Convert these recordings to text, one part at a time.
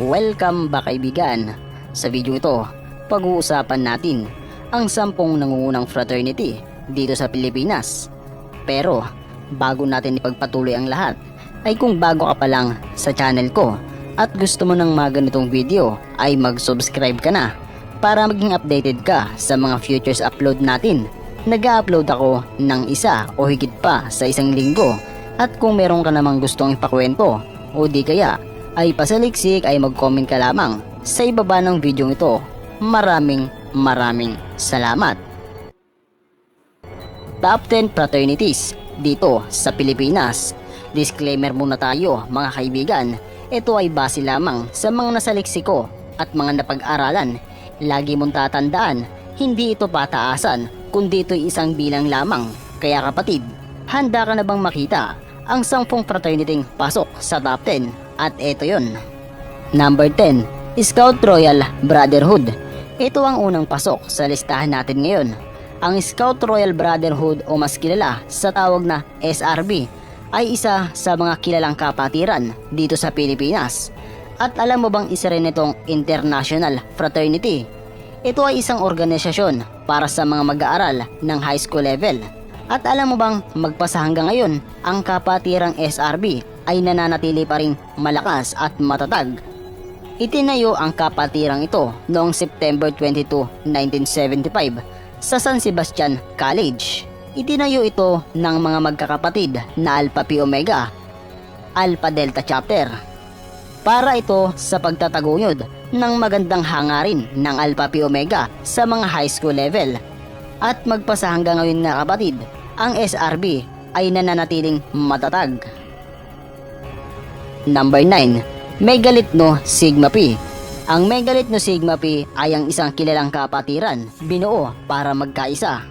Welcome back kaibigan. Sa video ito, pag-uusapan natin ang 10 nangungunang fraternity dito sa Pilipinas. Pero bago natin ipagpatuloy ang lahat, ay kung bago ka pa lang sa channel ko at gusto mo ng mga ganitong video ay mag-subscribe ka na para maging updated ka sa mga futures upload natin. Nag-upload ako ng isa o higit pa sa isang linggo, at kung meron ka namang gustong ipakwento o di kaya ay pasaliksik ay mag-comment ka lamang sa ibaba ng video ito. Maraming salamat. Top 10 fraternities dito sa Pilipinas. Disclaimer muna tayo mga kaibigan, ito ay base lamang sa mga nasaliksik ko at mga napag-aralan. Lagi mong tatandaan, hindi ito pataasan kundi ito'y isang bilang lamang. Kaya kapatid, handa ka na bang makita ang 10 fraternity pasok sa top 10? At ito yon. Number 10, Scout Royal Brotherhood. Ito ang unang pasok sa listahan natin ngayon. Ang Scout Royal Brotherhood o mas kilala sa tawag na SRB ay isa sa mga kilalang kapatiran dito sa Pilipinas. At alam mo bang isa rin itong international fraternity? Ito ay isang organisasyon para sa mga mag-aaral ng high school level. At alam mo bang magpasa hanggang ngayon, ang kapatirang SRB ay nananatili pa rin malakas at matatag. Itinayo ang kapatirang ito noong September 22, 1975 sa San Sebastian College. Itinayo ito ng mga magkakapatid na Alpha Phi Omega, Alpha Delta Chapter. Para ito sa pagtataguyod ng magandang hangarin ng Alpha Phi Omega sa mga high school level. At magpasa hanggang ngayon nga kapatid, ang SRB ay nananatiling matatag. Number 9, Megalithno Sigma Phi. Ang Megalithno Sigma Phi ay ang isang kilalang kapatiran binuo para magkaisa.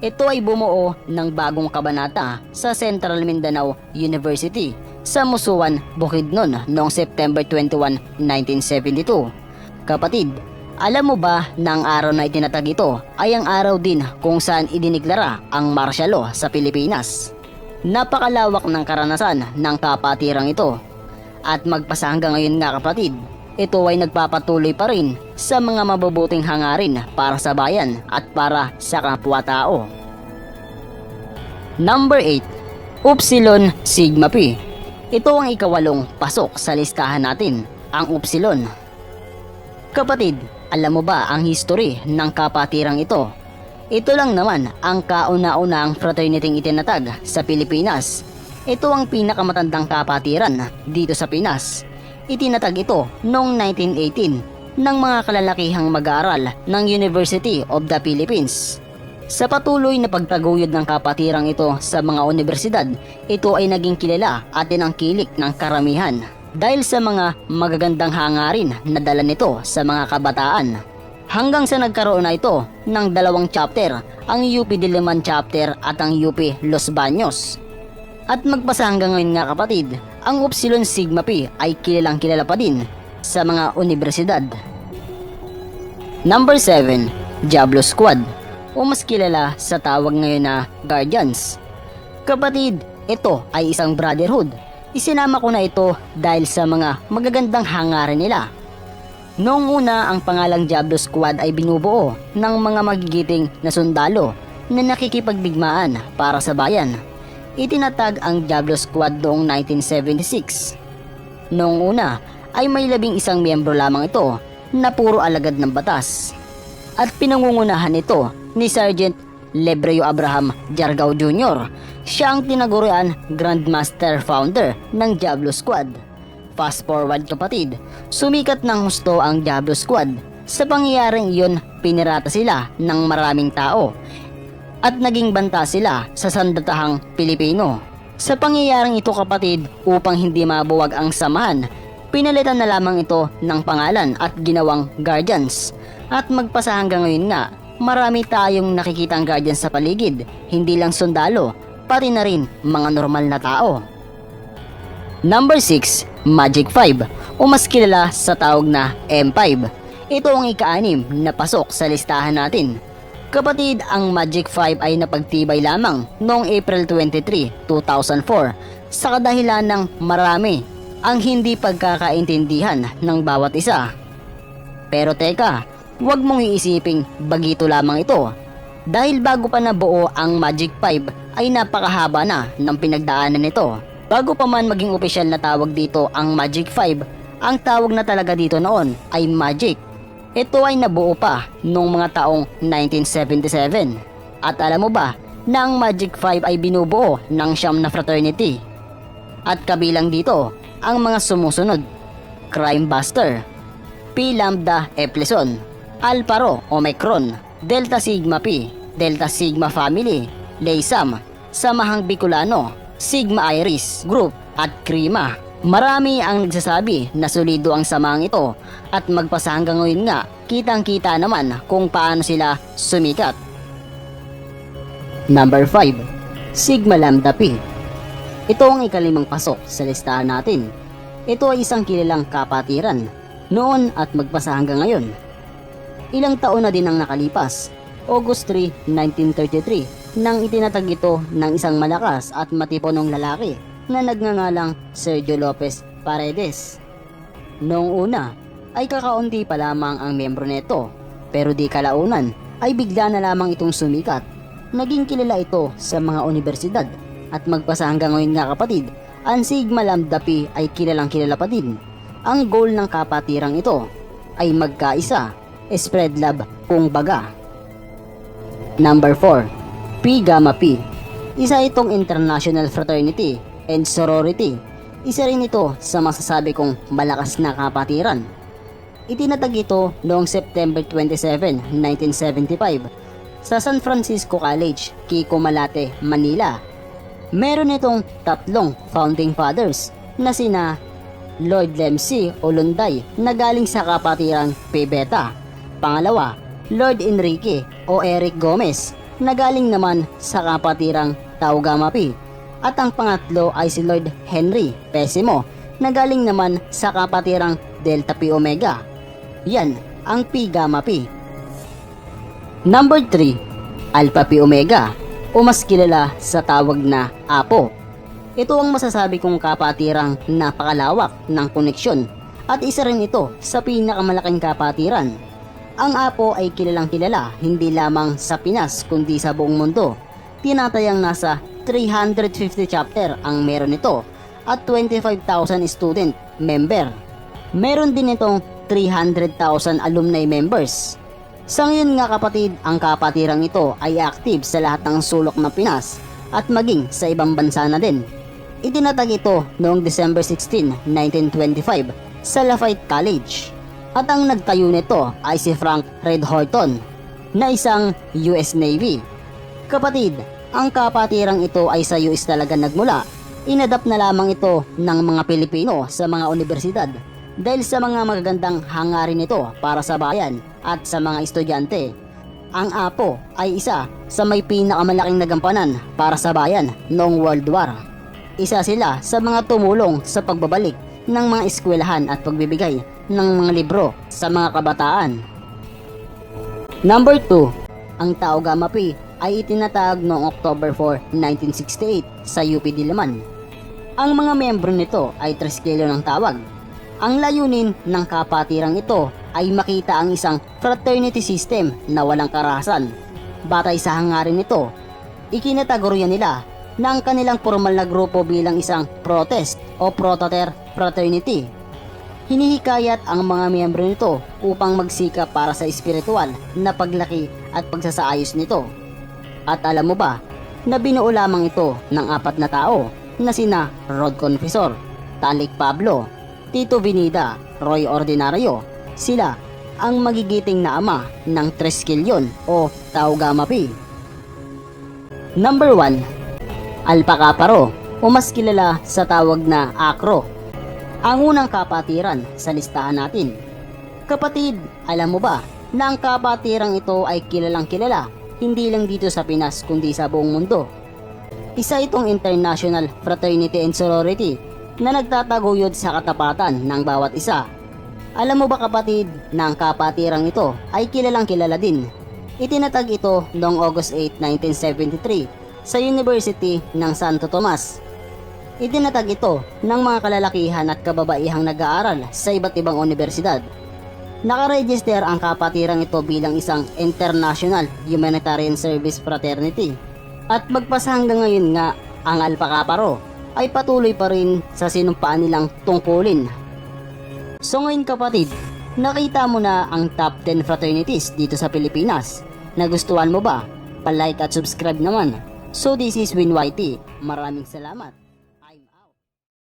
Ito ay bumuo ng bagong kabanata sa Central Mindanao University sa Musuan, Bukidnon noong September 21, 1972. Kapatid, alam mo ba na ang araw na itinatag ito ay ang araw din kung saan idineklara ang martial law sa Pilipinas? Napakalawak ng karanasan ng kapatirang ito. At magpasa hanggang ngayon nga kapatid, ito ay nagpapatuloy pa rin sa mga mabubuting hangarin para sa bayan at para sa kapwa-tao. Number 8, Upsilon Sigma Phi. Ito ang ikawalong pasok sa listahan natin, ang Upsilon. Kapatid, alam mo ba ang history ng kapatirang ito? Ito lang naman ang kauna-unang fraternityng itinatag sa Pilipinas. Ito ang pinakamatandang kapatiran dito sa Pinas. Itinatag ito noong 1918 ng mga kalalakihang mag-aaral ng University of the Philippines. Sa patuloy na pagtaguyod ng kapatirang ito sa mga universidad, ito ay naging kilala at tinangkilik ng karamihan dahil sa mga magagandang hangarin na dala nito sa mga kabataan. Hanggang sa nagkaroon na ito ng dalawang chapter, ang UP Diliman chapter at ang UP Los Baños. At magpasa hanggang ngayon nga kapatid, ang Upsilon Sigma Phi ay kilalang kilala pa din sa mga universidad. Number 7, Diablo Squad o mas kilala sa tawag ngayon na Guardians. Kapatid, ito ay isang brotherhood. Isinama ko na ito dahil sa mga magagandang hangarin nila. Noong una, ang pangalang Diablo Squad ay binubuo ng mga magigiting na sundalo na nakikipagdigmaan para sa bayan. Itinatag ang Diablo Squad noong 1976. Noong una ay may 11 miyembro lamang ito na puro alagad ng batas. At pinangungunahan ito ni Sergeant Lebreo Abraham Jargao Jr. Siya ang tinagurian Grandmaster Founder ng Diablo Squad. Fast forward kapatid, sumikat ng husto ang Diablo Squad. Sa pangyayaring iyon, pinirata sila ng maraming tao at naging banta sila sa sandatahang Pilipino. Sa pangyayaring ito kapatid, upang hindi mabuwag ang samahan, pinalitan na lamang ito ng pangalan at ginawang Guardians. At magpasa hanggang ngayon nga, marami tayong nakikitang Guardians sa paligid, hindi lang sundalo, pati na rin mga normal na tao. Number 6, Magic 5 o mas kilala sa tawag na M5. Ito ang ika-6 na pasok sa listahan natin. Kapatid, ang Magic 5 ay napagtibay lamang noong April 23, 2004 sa kadahilan ng marami ang hindi pagkakaintindihan ng bawat isa. Pero teka, huwag mong iisiping bagito lamang ito. Dahil bago pa nabuo ang Magic 5 ay napakahaba na ng pinagdaanan nito. Bago pa man maging opisyal na tawag dito ang Magic 5, ang tawag na talaga dito noon ay Magic. Ito ay nabuo pa noong mga taong 1977. At alam mo ba na ang Magic 5 ay binubuo ng 9 na fraternity? At kabilang dito ang mga sumusunod: Crime Buster, Pi Lambda Epsilon, Alpha Rho Omicron, Delta Sigma Pi, Delta Sigma Family, Leysam, Samahang Bicolano, Sigma Iris Group at Krima. Marami ang nagsasabi na solido ang samahang ito at magpasa hanggang ngayon nga kitang-kita naman kung paano sila sumikat. Number 5. Sigma Lambda Pi. Ito ang ikalimang pasok sa listahan natin. Ito ay isang kilalang kapatiran noon at magpasa hanggang ngayon. Ilang taon na din ang nakalipas. August 3, 1933 nang itinatag ito ng isang malakas at matipunong lalaki na nagngangalang Sergio Lopez Paredes. Noong una ay kakaunti pa lamang ang membro nito, pero di kalaunan ay bigla na lamang itong sumikat. Naging kilala ito sa mga universidad at magpasa hanggang ngayon nga kapatid, ang Sigma Lambda Pi ay kilalang kilala pa din. Ang goal ng kapatirang ito ay magkaisa, spread love kung baga. Number 4. Pi Gamma Pi. Isa itong international fraternity and sorority. Isa rin ito sa masasabi kong malakas na kapatiran. Itinatag ito noong September 27, 1975 sa San Francisco College, Kiko Malate, Manila. Meron itong tatlong founding fathers na sina Lord Lemcy Olunday na galing sa kapatiran Pi Beta. Pangalawa, Lord Enrique o Eric Gomez na galing naman sa kapatirang Tau Gamma Pi. At ang pangatlo ay si Lord Henry Pessimo na galing naman sa kapatirang Delta Pi Omega. Yan ang Pi Gamma Pi. Number 3. Alpha Pi Omega o mas kilala sa tawag na Apo. Ito ang masasabi kong kapatirang napakalawak ng koneksyon at isa rin ito sa pinakamalaking kapatiran. Ang Apo ay kilalang kilala hindi lamang sa Pinas kundi sa buong mundo. Tinatayang nasa 350 chapter ang meron nito at 25,000 student member. Meron din itong 300,000 alumni members. Sa ngayon nga kapatid, ang kapatirang ito ay active sa lahat ng sulok ng Pinas at maging sa ibang bansa na din. Itinatag ito noong December 16, 1925 sa Lafayette College. At ang nagtayo nito ay si Frank Red Horton na isang US Navy. Kapatid, ang kapatirang ito ay sa US talaga nagmula. Inadapt na lamang ito ng mga Pilipino sa mga universidad dahil sa mga magagandang hangarin nito para sa bayan at sa mga estudyante. Ang Apo ay isa sa may pinakamalaking nagampanan para sa bayan noong World War. Isa sila sa mga tumulong sa pagbabalik ng mga eskwelahan at pagbibigay ng mga libro sa mga kabataan. Number 2. Ang Tau Gamma Pi ay itinatag noong October 4, 1968 sa UP Diliman. Ang mga miyembro nito ay 3 kilo ng tawag. Ang layunin ng kapatirang ito ay makita ang isang fraternity system na walang karahasan. Batay sa hangarin nito, ikinatagorya nila na ang kanilang formal na grupo bilang isang protest o prototer fraternity. Hinihikayat ang mga miyembro nito upang magsikap para sa espiritual na paglaki at pagsasaayos nito. At alam mo ba na binuo lamang ito ng 4 na tao na sina Rod Confessor, Talik Pablo, Tito Vinida, Roy Ordinario. Sila ang magigiting na ama ng 3 kilyon o Tau Gamma Pi. Number 1. Alpha Kappa Rho o mas kilala sa tawag na Acro. Ang unang kapatiran sa listahan natin. Kapatid, alam mo ba na ang kapatirang ito ay kilalang kilala hindi lang dito sa Pinas kundi sa buong mundo. Isa itong international fraternity and sorority na nagtataguyod sa katapatan ng bawat isa. Alam mo ba kapatid na ang kapatirang ito ay kilalang kilala din. Itinatag ito noong August 8, 1973 sa University ng Santo Tomas. Itinatag ito ng mga kalalakihan at kababaihang nag-aaral sa iba't ibang universidad. Nakaregister ang kapatirang ito bilang isang International Humanitarian Service Fraternity at magpasa hanggang ngayon nga ang Alpha Kappa Rho ay patuloy pa rin sa sinumpaan nilang tungkulin. So ngayon kapatid, nakita mo na ang top 10 fraternities dito sa Pilipinas. Nagustuhan mo ba? Pa-like at subscribe naman. So this is WinYT. Maraming salamat.